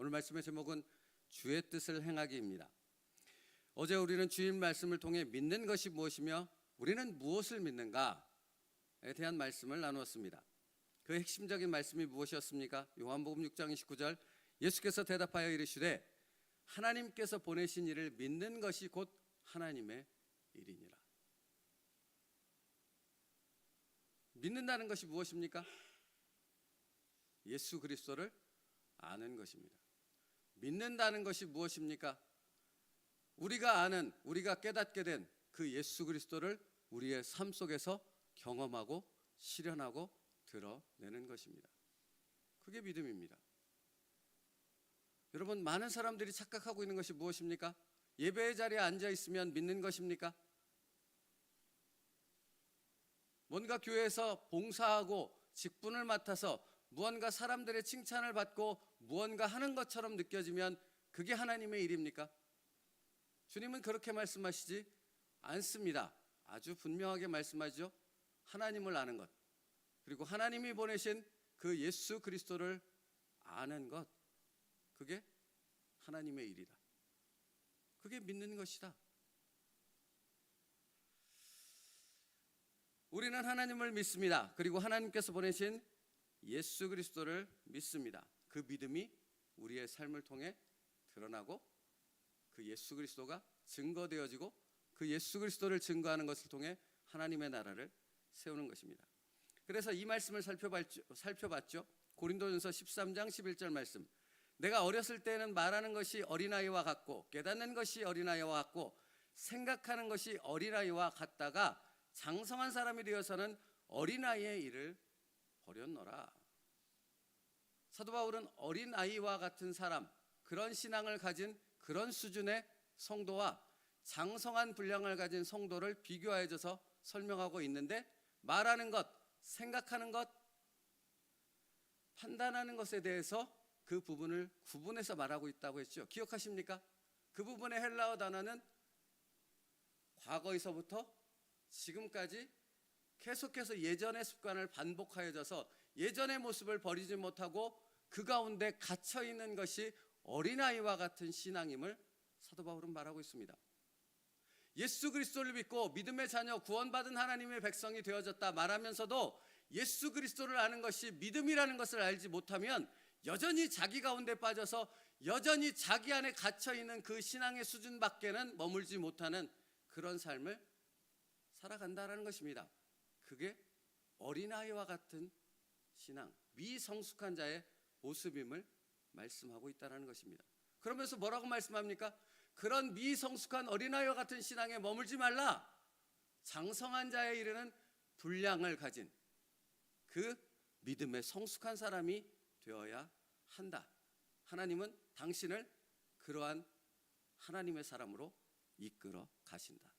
오늘 말씀의 제목은 주의 뜻을 행하기입니다. 어제 우리는 주님 말씀을 통해 믿는 것이 무엇이며 우리는 무엇을 믿는가에 대한 말씀을 나누었습니다. 그 핵심적인 말씀이 무엇이었습니까? 요한복음 6장 29절 예수께서 대답하여 이르시되 하나님께서 보내신 이를 믿는 것이 곧 하나님의 일이니라. 믿는다는 것이 무엇입니까? 예수 그리스도를 아는 것입니다. 믿는다는 것이 무엇입니까? 우리가 아는, 우리가 깨닫게 된 그 예수 그리스도를 우리의 삶 속에서 경험하고 실현하고 드러내는 것입니다. 그게 믿음입니다. 여러분, 많은 사람들이 착각하고 있는 것이 무엇입니까? 예배의 자리에 앉아 있으면 믿는 것입니까? 뭔가 교회에서 봉사하고 직분을 맡아서 무언가 사람들의 칭찬을 받고 무언가 하는 것처럼 느껴지면 그게 하나님의 일입니까? 주님은 그렇게 말씀하시지 않습니다. 아주 분명하게 말씀하죠. 하나님을 아는 것, 그리고 하나님이 보내신 그 예수 그리스도를 아는 것, 그게 하나님의 일이다. 그게 믿는 것이다. 우리는 하나님을 믿습니다. 그리고 하나님께서 보내신 예수 그리스도를 믿습니다. 그 믿음이 우리의 삶을 통해 드러나고 그 예수 그리스도가 증거되어지고 그 예수 그리스도를 증거하는 것을 통해 하나님의 나라를 세우는 것입니다. 그래서 이 말씀을 살펴봤죠. 고린도전서 13장 11절 말씀. 내가 어렸을 때는 말하는 것이 어린아이와 같고 깨닫는 것이 어린아이와 같고 생각하는 것이 어린아이와 같다가 장성한 사람이 되어서는 어린아이의 일을 버렸노라. 사도 바울은 어린아이와 같은 사람, 그런 신앙을 가진 그런 수준의 성도와 장성한 분량을 가진 성도를 비교하여서 설명하고 있는데, 말하는 것, 생각하는 것, 판단하는 것에 대해서 그 부분을 구분해서 말하고 있다고 했죠. 기억하십니까? 그 부분의 헬라어 단어는 과거에서부터 지금까지 계속해서 예전의 습관을 반복하여져서 예전의 모습을 버리지 못하고 그 가운데 갇혀 있는 것이 어린아이와 같은 신앙임을 사도 바울은 말하고 있습니다. 예수 그리스도를 믿고 믿음의 자녀, 구원받은 하나님의 백성이 되어졌다 말하면서도 예수 그리스도를 아는 것이 믿음이라는 것을 알지 못하면 여전히 자기 가운데 빠져서 여전히 자기 안에 갇혀 있는 그 신앙의 수준 밖에는 머물지 못하는 그런 삶을 살아간다라는 것입니다. 그게 어린아이와 같은 신앙, 미성숙한 자의 모습임을 말씀하고 있다는 것입니다. 그러면서 뭐라고 말씀합니까? 그런 미성숙한 어린아이와 같은 신앙에 머물지 말라. 장성한 자에 이르는 분량을 가진 그 믿음의 성숙한 사람이 되어야 한다. 하나님은 당신을 그러한 하나님의 사람으로 이끌어 가신다.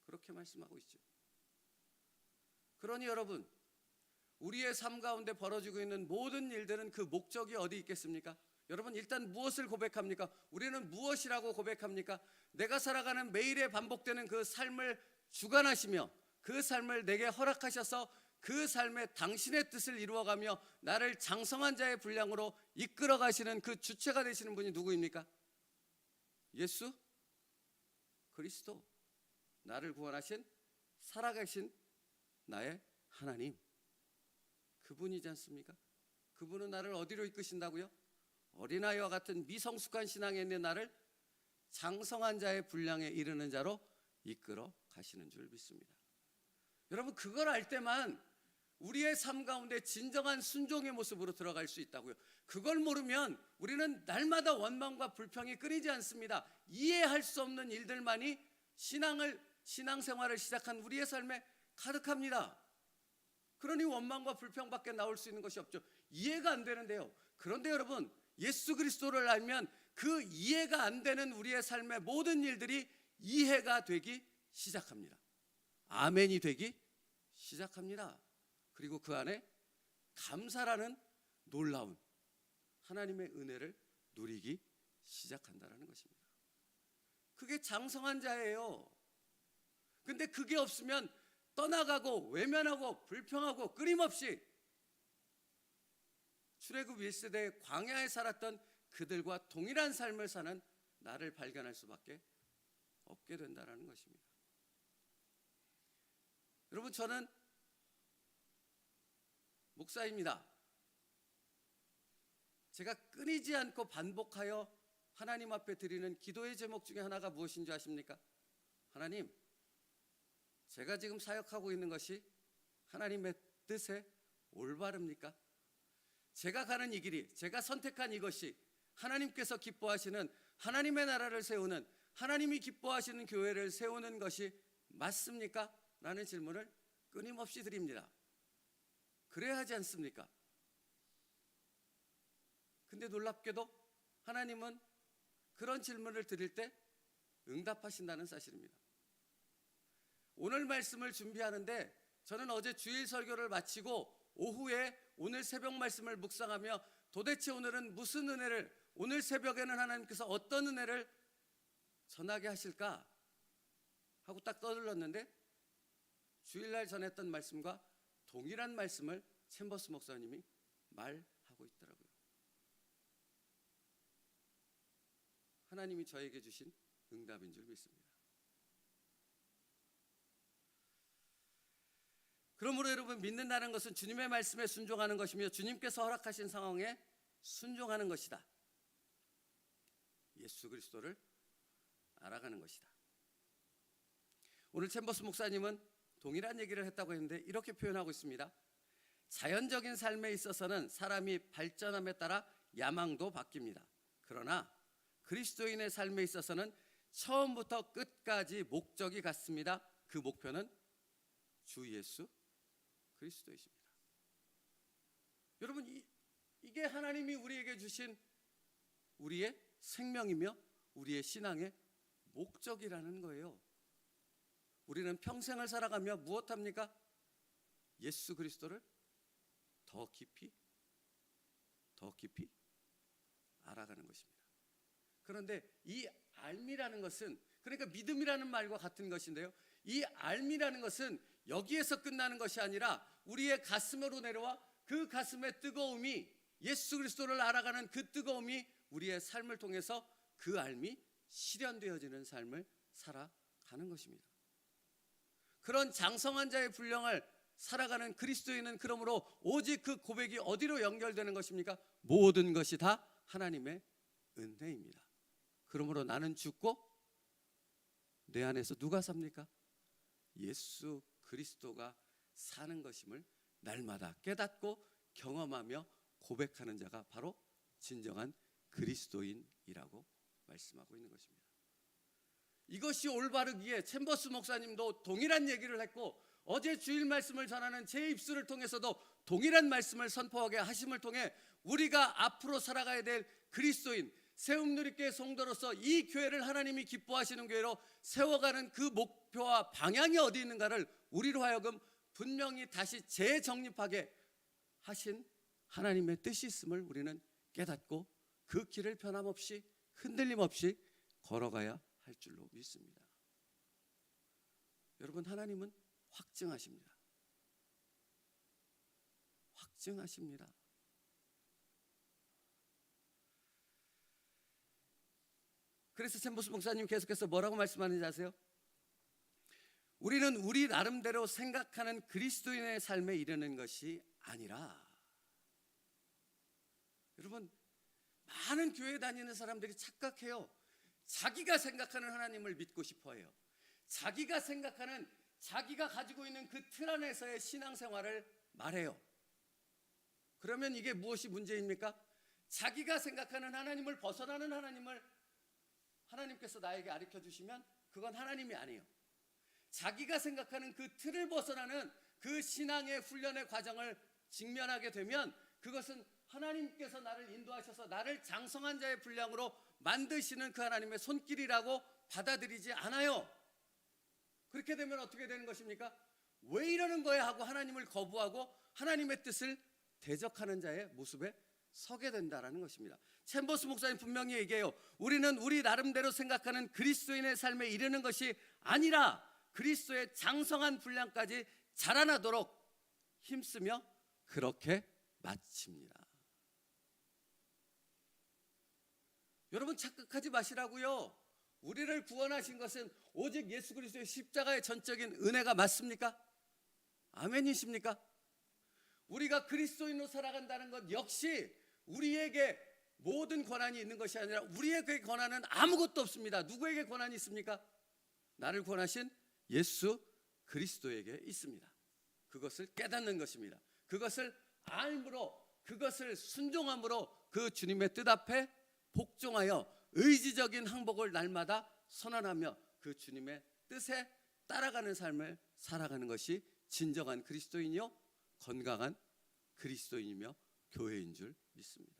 그렇게 말씀하고 있죠. 그러니 여러분, 우리의 삶 가운데 벌어지고 있는 모든 일들은 그 목적이 어디 있겠습니까? 여러분, 일단 무엇을 고백합니까? 우리는 무엇이라고 고백합니까? 내가 살아가는 매일에 반복되는 그 삶을 주관하시며 그 삶을 내게 허락하셔서 그 삶에 당신의 뜻을 이루어가며 나를 장성한 자의 분량으로 이끌어 가시는 그 주체가 되시는 분이 누구입니까? 예수 그리스도, 나를 구원하신 살아계신 나의 하나님, 그분이지 않습니까? 그분은 나를 어디로 이끄신다고요? 어린아이와 같은 미성숙한 신앙에 있는 나를 장성한 자의 분량에 이르는 자로 이끌어 가시는 줄 믿습니다. 여러분, 그걸 알 때만 우리의 삶 가운데 진정한 순종의 모습으로 들어갈 수 있다고요. 그걸 모르면 우리는 날마다 원망과 불평이 끊이지 않습니다. 이해할 수 없는 일들만이 신앙생활을 시작한 우리의 삶에 가득합니다. 그러니 원망과 불평밖에 나올 수 있는 것이 없죠. 이해가 안 되는데요. 그런데 여러분, 예수 그리스도를 알면 그 이해가 안 되는 우리의 삶의 모든 일들이 이해가 되기 시작합니다. 아멘이 되기 시작합니다. 그리고 그 안에 감사라는 놀라운 하나님의 은혜를 누리기 시작한다는 것입니다. 그게 장성한 자예요. 근데 그게 없으면 떠나가고 외면하고 불평하고 끊임없이 출애굽 1세대의 광야에 살았던 그들과 동일한 삶을 사는 나를 발견할 수밖에 없게 된다는 것입니다. 여러분, 저는 목사입니다. 제가 끊이지 않고 반복하여 하나님 앞에 드리는 기도의 제목 중에 하나가 무엇인 줄 아십니까? 하나님, 제가 지금 사역하고 있는 것이 하나님의 뜻에 올바릅니까? 제가 가는 이 길이, 제가 선택한 이것이 하나님께서 기뻐하시는 하나님의 나라를 세우는, 하나님이 기뻐하시는 교회를 세우는 것이 맞습니까? 라는 질문을 끊임없이 드립니다. 그래야 하지 않습니까? 근데 놀랍게도 하나님은 그런 질문을 드릴 때 응답하신다는 사실입니다. 오늘 말씀을 준비하는데 저는 어제 주일 설교를 마치고 오후에 오늘 새벽 말씀을 묵상하며 도대체 오늘은 무슨 은혜를, 오늘 새벽에는 하나님께서 어떤 은혜를 전하게 하실까 하고 딱 떠들렀는데 주일날 전했던 말씀과 동일한 말씀을 챔버스 목사님이 말하고 있더라고요. 하나님이 저에게 주신 응답인 줄 믿습니다. 그러므로 여러분, 믿는다는 것은 주님의 말씀에 순종하는 것이며 주님께서 허락하신 상황에 순종하는 것이다. 예수 그리스도를 알아가는 것이다. 오늘 챔버스 목사님은 동일한 얘기를 했다고 했는데 이렇게 표현하고 있습니다. 자연적인 삶에 있어서는 사람이 발전함에 따라 야망도 바뀝니다. 그러나 그리스도인의 삶에 있어서는 처음부터 끝까지 목적이 같습니다. 그 목표는 주 예수 그리스도이십니다. 여러분, 이게 하나님이 우리에게 주신 우리의 생명이며 우리의 신앙의 목적이라는 거예요. 우리는 평생을 살아가며 무엇합니까? 예수 그리스도를 더 깊이 알아가는 것입니다. 그런데 이 알미라는 것은, 그러니까 믿음이라는 말과 같은 것인데요, 이 알미라는 것은 여기에서 끝나는 것이 아니라 우리의 가슴으로 내려와 그 가슴의 뜨거움이, 예수 그리스도를 알아가는 그 뜨거움이 우리의 삶을 통해서 그 알미 실현되어지는 삶을 살아가는 것입니다. 그런 장성한 자의 분량을 살아가는 그리스도인은 그러므로 오직 그 고백이 어디로 연결되는 것입니까? 모든 것이 다 하나님의 은혜입니다. 그러므로 나는 죽고 내 안에서 누가 삽니까? 예수 그리스도가 사는 것임을 날마다 깨닫고 경험하며 고백하는 자가 바로 진정한 그리스도인이라고 말씀하고 있는 것입니다. 이것이 올바르기에 챔버스 목사님도 동일한 얘기를 했고, 어제 주일 말씀을 전하는 제 입술을 통해서도 동일한 말씀을 선포하게 하심을 통해 우리가 앞으로 살아가야 될 그리스도인, 세움누리교회 성도로서 이 교회를 하나님이 기뻐하시는 교회로 세워가는 그 목표와 방향이 어디 있는가를 우리로 하여금 분명히 다시 재정립하게 하신 하나님의 뜻이 있음을 우리는 깨닫고 그 길을 변함없이 흔들림 없이 걸어가야 할 줄로 믿습니다. 여러분, 하나님은 확증하십니다. 확증하십니다. 그래서 챔버스 목사님 계속해서 뭐라고 말씀하는지 아세요? 우리는 우리 나름대로 생각하는 그리스도인의 삶에 이르는 것이 아니라, 여러분, 많은 교회 다니는 사람들이 착각해요. 자기가 생각하는 하나님을 믿고 싶어해요. 자기가 생각하는, 자기가 가지고 있는 그 틀 안에서의 신앙생활을 말해요. 그러면 이게 무엇이 문제입니까? 자기가 생각하는 하나님을 벗어나는 하나님을 하나님께서 나에게 가르쳐 주시면 그건 하나님이 아니에요. 자기가 생각하는 그 틀을 벗어나는 그 신앙의 훈련의 과정을 직면하게 되면 그것은 하나님께서 나를 인도하셔서 나를 장성한 자의 분량으로 만드시는 그 하나님의 손길이라고 받아들이지 않아요. 그렇게 되면 어떻게 되는 것입니까? 왜 이러는 거야 하고 하나님을 거부하고 하나님의 뜻을 대적하는 자의 모습에 서게 된다는 것입니다. 챔버스 목사님 분명히 얘기해요. 우리는 우리 나름대로 생각하는 그리스도인의 삶에 이르는 것이 아니라 그리스도의 장성한 분량까지 자라나도록 힘쓰며 그렇게 마칩니다. 여러분 착각하지 마시라고요. 우리를 구원하신 것은 오직 예수 그리스도의 십자가의 전적인 은혜가 맞습니까? 아멘이십니까? 우리가 그리스도인으로 살아간다는 것 역시 우리에게 모든 권한이 있는 것이 아니라 우리에게 권한은 아무것도 없습니다. 누구에게 권한이 있습니까? 나를 구원하신 예수 그리스도에게 있습니다. 그것을 깨닫는 것입니다. 그것을 알므로, 그것을 순종함으로 그 주님의 뜻 앞에 복종하여 의지적인 항복을 날마다 선언하며 그 주님의 뜻에 따라가는 삶을 살아가는 것이 진정한 그리스도인이요 건강한 그리스도인이며 교회인 줄 믿습니다.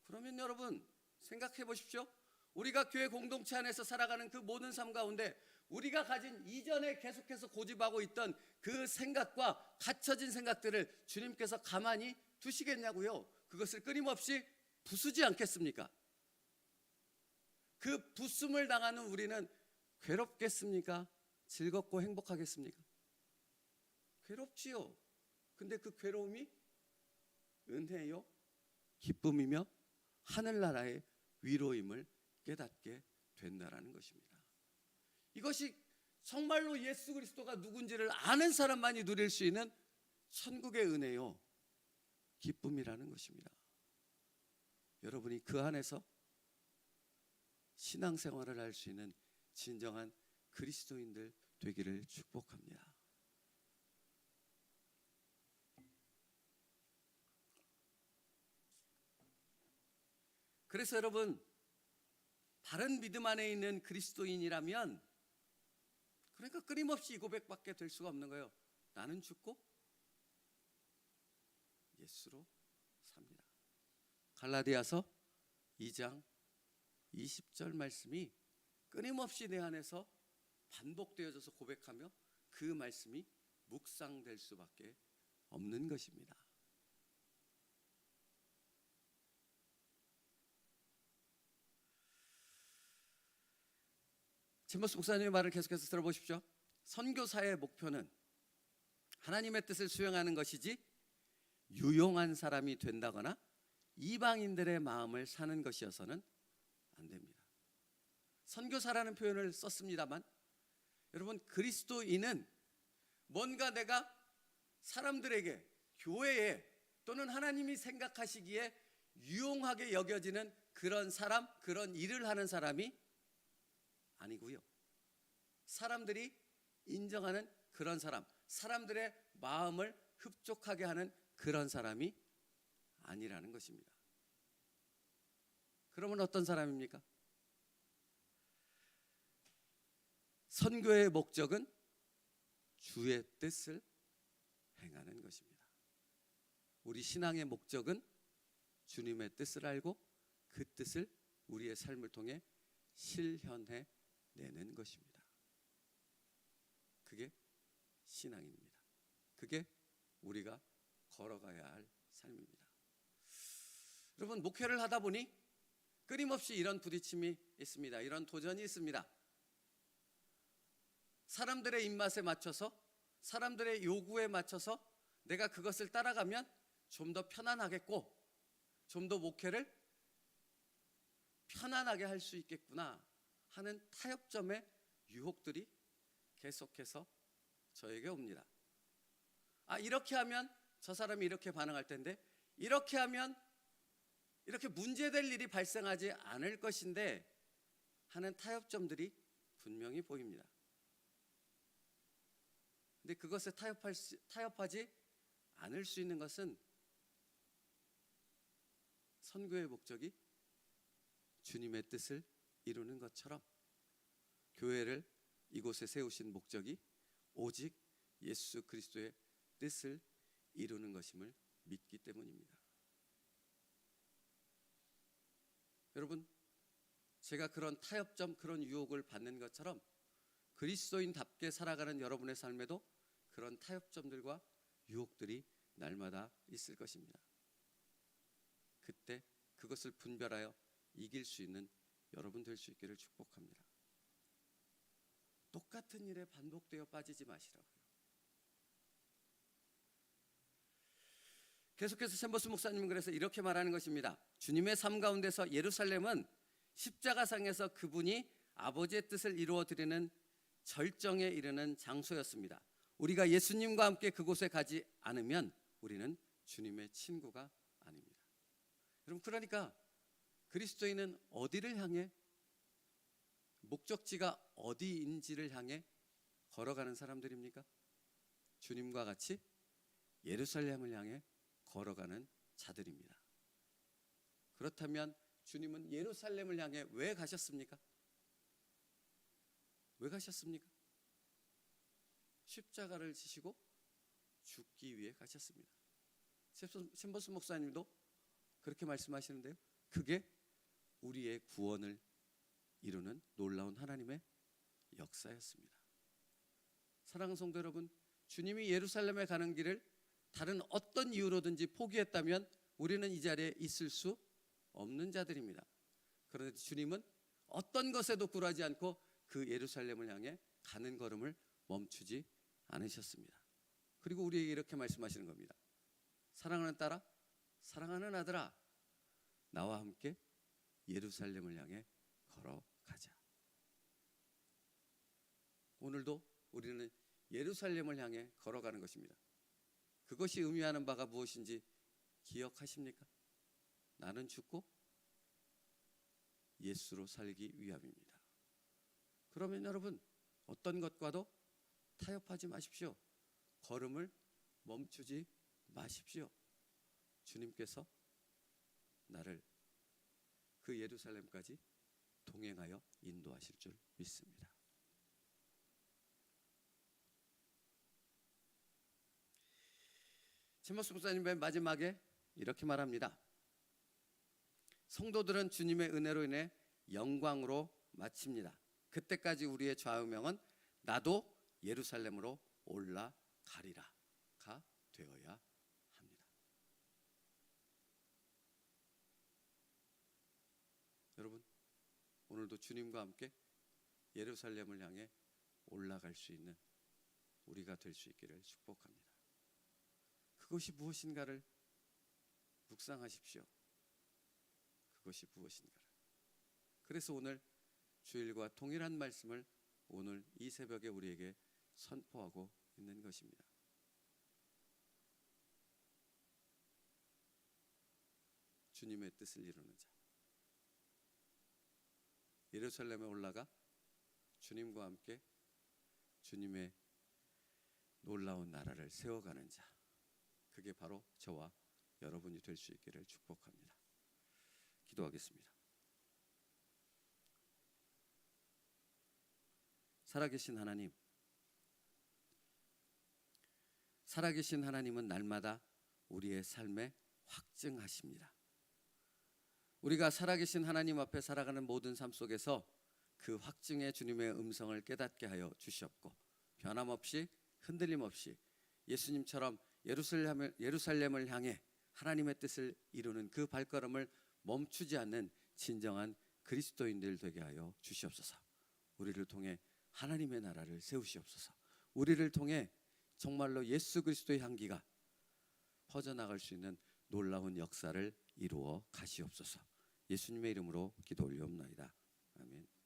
그러면 여러분 생각해 보십시오. 우리가 교회 공동체 안에서 살아가는 그 모든 삶 가운데 우리가 가진 이전에 계속해서 고집하고 있던 그 생각과 갇혀진 생각들을 주님께서 가만히 두시겠냐고요. 그것을 끊임없이 부수지 않겠습니까? 그 부숨을 당하는 우리는 괴롭겠습니까? 즐겁고 행복하겠습니까? 괴롭지요. 근데 그 괴로움이 은혜요, 기쁨이며 하늘나라의 위로임을 깨닫게 된다라는 것입니다. 이것이 정말로 예수 그리스도가 누군지를 아는 사람만이 누릴 수 있는 천국의 은혜요, 기쁨이라는 것입니다. 여러분이 그 안에서 신앙생활을 할 수 있는 진정한 그리스도인들 되기를 축복합니다. 그래서 여러분, 바른 믿음 안에 있는 그리스도인이라면, 그러니까 끊임없이 이 고백밖에 될 수가 없는 거예요. 나는 죽고 예수로 삽니다. 갈라디아서 2장 20절 말씀이 끊임없이 내 안에서 반복되어져서 고백하며 그 말씀이 묵상될 수밖에 없는 것입니다. 제머스 목사님의 말을 계속해서 들어보십시오. 선교사의 목표는 하나님의 뜻을 수행하는 것이지 유용한 사람이 된다거나 이방인들의 마음을 사는 것이어서는 안 됩니다. 선교사라는 표현을 썼습니다만, 여러분 그리스도인은 뭔가 내가 사람들에게, 교회에, 또는 하나님이 생각하시기에 유용하게 여겨지는 그런 사람, 그런 일을 하는 사람이 아니고요. 사람들이 인정하는 그런 사람, 사람들의 마음을 흡족하게 하는 그런 사람이 아니라는 것입니다. 그러면 어떤 사람입니까? 선교의 목적은 주의 뜻을 행하는 것입니다. 우리 신앙의 목적은 주님의 뜻을 알고 그 뜻을 우리의 삶을 통해 실현해 내는 것입니다. 그게 신앙입니다. 그게 우리가 걸어가야 할 삶입니다. 여러분, 목회를 하다 보니 끊임없이 이런 부딪힘이 있습니다. 이런 도전이 있습니다. 사람들의 입맛에 맞춰서, 사람들의 요구에 맞춰서 내가 그것을 따라가면 좀 더 편안하겠고, 좀 더 목회를 편안하게 할 수 있겠구나 하는 타협점의 유혹들이 계속해서 저에게 옵니다. 이렇게 하면 저 사람이 이렇게 반응할 텐데, 이렇게 하면 이렇게 문제될 일이 발생하지 않을 것인데 하는 타협점들이 분명히 보입니다. 근데 그것에 타협하지 않을 수 있는 것은 선교의 목적이 주님의 뜻을 이루는 것처럼 교회를 이곳에 세우신 목적이 오직 예수 그리스도의 뜻을 이루는 것임을 믿기 때문입니다. 여러분, 제가 그런 타협점, 그런 유혹을 받는 것처럼 그리스도인답게 살아가는 여러분의 삶에도 그런 타협점들과 유혹들이 날마다 있을 것입니다. 그때 그것을 분별하여 이길 수 있는 여러분 될 수 있기를 축복합니다. 똑같은 일에 반복되어 빠지지 마시라고요. 계속해서 샘버스 목사님은 그래서 이렇게 말하는 것입니다. 주님의 삶 가운데서 예루살렘은 십자가상에서 그분이 아버지의 뜻을 이루어 드리는 절정에 이르는 장소였습니다. 우리가 예수님과 함께 그곳에 가지 않으면 우리는 주님의 친구가 아닙니다. 여러분, 그러니까 그리스도인은 어디를 향해, 목적지가 어디인지를 향해 걸어가는 사람들입니까? 주님과 같이 예루살렘을 향해 걸어가는 자들입니다. 그렇다면 주님은 예루살렘을 향해 왜 가셨습니까? 왜 가셨습니까? 십자가를 지시고 죽기 위해 가셨습니다. 샘버스 목사님도 그렇게 말씀하시는데요. 그게 우리의 구원을 이루는 놀라운 하나님의 역사였습니다. 사랑하는 성도 여러분, 주님이 예루살렘에 가는 길을 다른 어떤 이유로든지 포기했다면 우리는 이 자리에 있을 수 없는 자들입니다. 그런데 주님은 어떤 것에도 굴하지 않고 그 예루살렘을 향해 가는 걸음을 멈추지 않으셨습니다. 그리고 우리에게 이렇게 말씀하시는 겁니다. 사랑하는 딸아, 사랑하는 아들아, 나와 함께 예루살렘을 향해 걸어가자. 오늘도 우리는 예루살렘을 향해 걸어가는 것입니다. 그것이 의미하는 바가 무엇인지 기억하십니까? 나는 죽고 예수로 살기 위함입니다. 그러면 여러분, 어떤 것과도 타협하지 마십시오. 걸음을 멈추지 마십시오. 주님께서 나를 그 예루살렘까지 동행하여 인도하실 줄 믿습니다. 샘버스 목사님 맨 마지막에 이렇게 말합니다. 성도들은 주님의 은혜로 인해 영광으로 마칩니다. 그때까지 우리의 좌우명은 나도 예루살렘으로 올라가리라가 되어야 합니다. 여러분, 오늘도 주님과 함께 예루살렘을 향해 올라갈 수 있는 우리가 될 수 있기를 축복합니다. 그것이 무엇인가를 묵상하십시오. 그것이 무엇인가를. 그래서 오늘 주일과 동일한 말씀을 오늘 이 새벽에 우리에게 선포하고 있는 것입니다. 주님의 뜻을 이루는 자, 예루살렘에 올라가 주님과 함께 주님의 놀라운 나라를 세워가는 자, 그게 바로 저와 여러분이 될 수 있기를 축복합니다. 기도하겠습니다. 살아계신 하나님, 살아계신 하나님은 날마다 우리의 삶에 확증하십니다. 우리가 살아계신 하나님 앞에 살아가는 모든 삶 속에서 그 확증의 주님의 음성을 깨닫게 하여 주시옵고, 변함없이 흔들림 없이 예수님처럼 예루살렘을 향해 하나님의 뜻을 이루는 그 발걸음을 멈추지 않는 진정한 그리스도인들 되게 하여 주시옵소서. 우리를 통해 하나님의 나라를 세우시옵소서. 우리를 통해 정말로 예수 그리스도의 향기가 퍼져나갈 수 있는 놀라운 역사를 이루어 가시옵소서. 예수님의 이름으로 기도 올리옵나이다. 아멘.